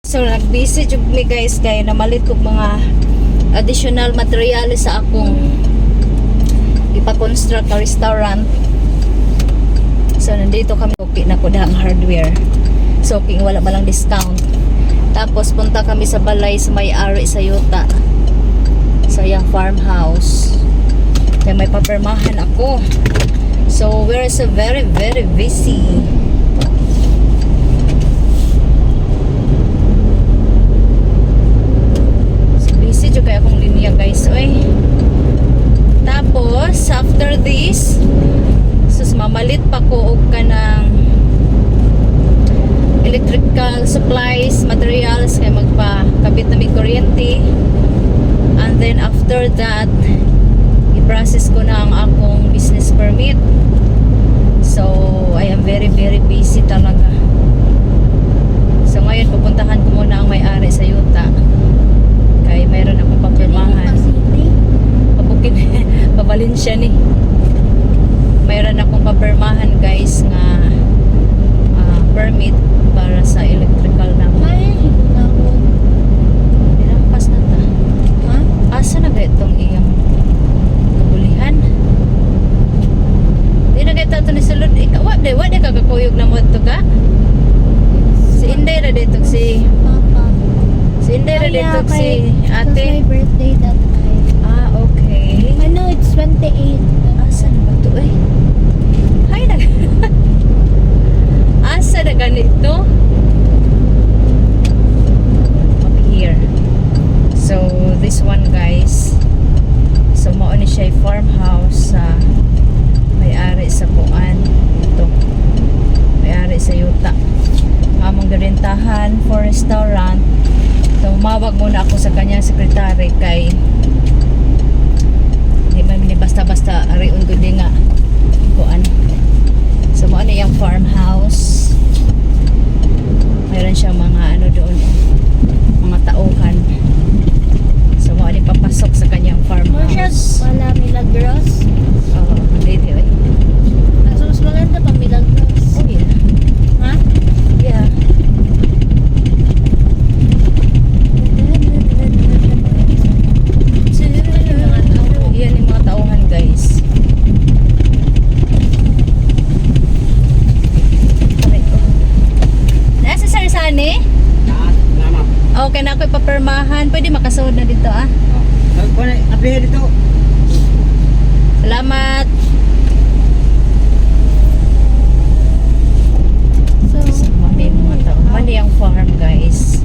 So nag-busy jud mi guys kay namalit kog mga additional materials sa akong ipa-construct na restaurant. So nandito kami, okay na ko dahang hardware. So okay, wala ba lang discount. Tapos punta kami sa balay sa may-ari sa Yuta. Sa yung farmhouse. Kaya may papermahan ako. So we're so very busy. Kaya akong linya guys oy. Tapos after this sus mamalit pa ko og kanang electrical supplies, materials kay magpa-kabit na may kuryente. And then after that i-process ko na ang akong business permit. So I am very busy talaga. So ngayon pupuntahan ko muna ang may-ari sa Yuta. Kaya mayroon akong papirmahan. Pabukin, pabalin siya ni. Mayroon akong papirmahan guys nga permit para sa electrical na. Nilampas na ta. Ha? Asa na gaya itong iyang kabulihan? Di na gaya ito ni Sulod. Wade kakakuyog na mo ito ka? Si Inday na dito si Hindi na dito si ate. It was my birthday that time. Ah, okay. I know it's 28. Asa na ba ito eh? Hay na. Asa na ganito? Up here. So, this one guys. So, mauni siya yung farmhouse sa may-ari sa Puan. Ito. May-ari sa Yuta. Among garintahan for restaurant. So, umawag muna ako sa kanyang sekretary kay hindi man basta-basta ariun ko din nga kuan. So, ano yung farmhouse. Mayroon siyang mga ano doon, mga tauhan. So, ano papasok sa kanyang farmhouse. Wala Milagros. Oo, hindi eh. Kaso mas maganda pag Milagros. Oh, yeah. Ha? Yeah. Yan yung mga tauhan guys. Nasa Sarsani? Okay na ako ipapermahan. Pwede makasunod na dito ah. Aplihan dito. Salamat. So, May mga tao. Mali ang farm guys.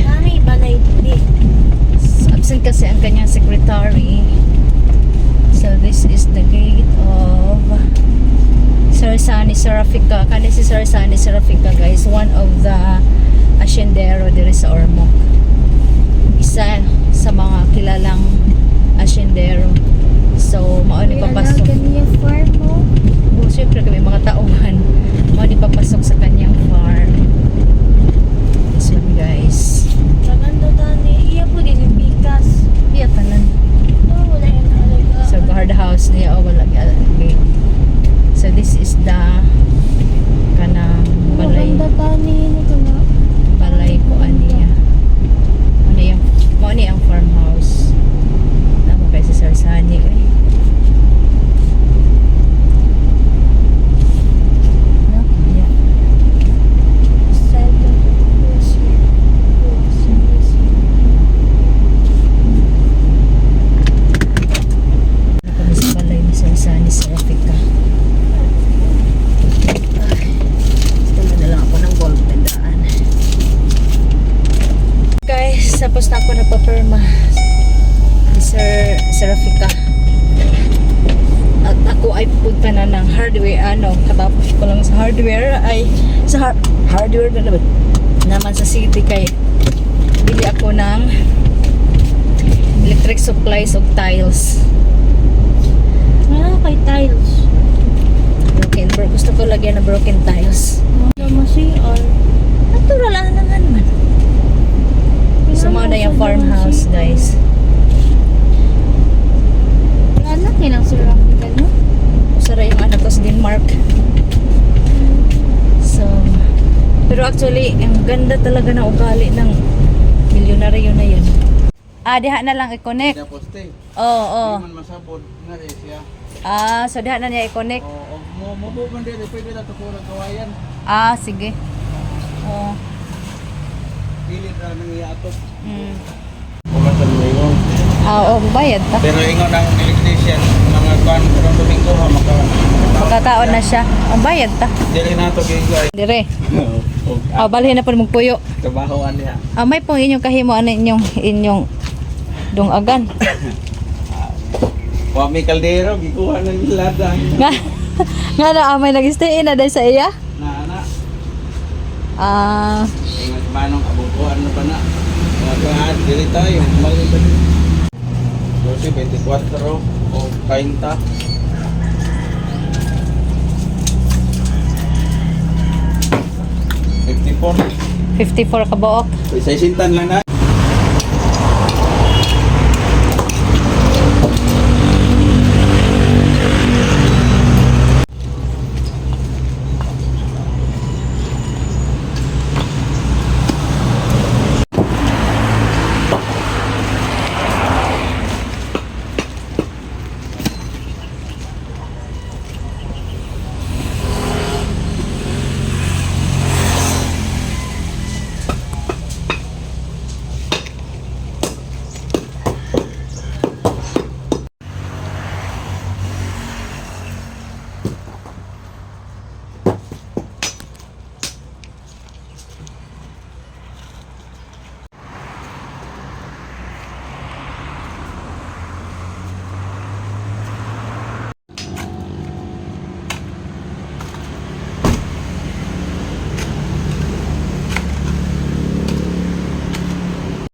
Mami, balay di. Absent kasi ang kanyang secretary. So this is the gate of Sarsani Serafika. Kani si Sarsani Serafika guys, one of the asyendero diri sa Ormoc. Isa sa mga kilalang asyendero. So mao ni papasok. Kanya farm mo. Oh, syempre kami mga tauhan. Mao ni papasok sa kanyang farm. This one guys. Maganda tani. Iya po din yung bikas. Iya tanan. No, wala yan alaga. So guardhouse niya o wala gate. So this is the kanang balay. Maganda tani. Ito na. Balay ko aniya. Mo ni ang farmhouse. Namo kay si Sarsani eh. No, yeah. Kami sa balay ni Sarsani Serafika. Gusto na lang ako ng gold pendaan. Guys, tapos na ako napapirma ni Sir Serafika. At ako ay punta na ng hardware. Katapos ko lang sa hardware ay sa hardware na naman sa city kay bili ako ng electric supplies of tiles. Kay tiles. Gusto ko lagyan ng broken tiles. Ano mo CR? Natural lang naman. So, mga na yung farmhouse, guys. Anak nilang Sir Africa, no? Sara yung anak ko sa Denmark. Pero actually, ang ganda talaga ng ugali ng milyonaryo na yun. Diha na lang i-connect. Siya poste. Oo. Di man masabod na rin siya. So diha na niya i-connect. O mo man din pwede na to kulang kawayan. Sige. Oo. Pilit na nang iatok. Mm. Bayad ta. Pero ingon ang electrician mga kuan karong Domingo ha Magkataon na siya. Ang bayad ta. dili na to gigay. Dire. Balhin na po mong puyo. Trabahoan niya. May pong inyong kahimo ano inyong dungagan. Wa may kaldero gikuha ng lada. Nga na may nag-stay in na dahil sa iya. Na. Ah, Ingat manong kabukuan na pa na. Mga dili tayo mali pa. 24 o 30. 54. 54 ka buok. Sa isintan lang na.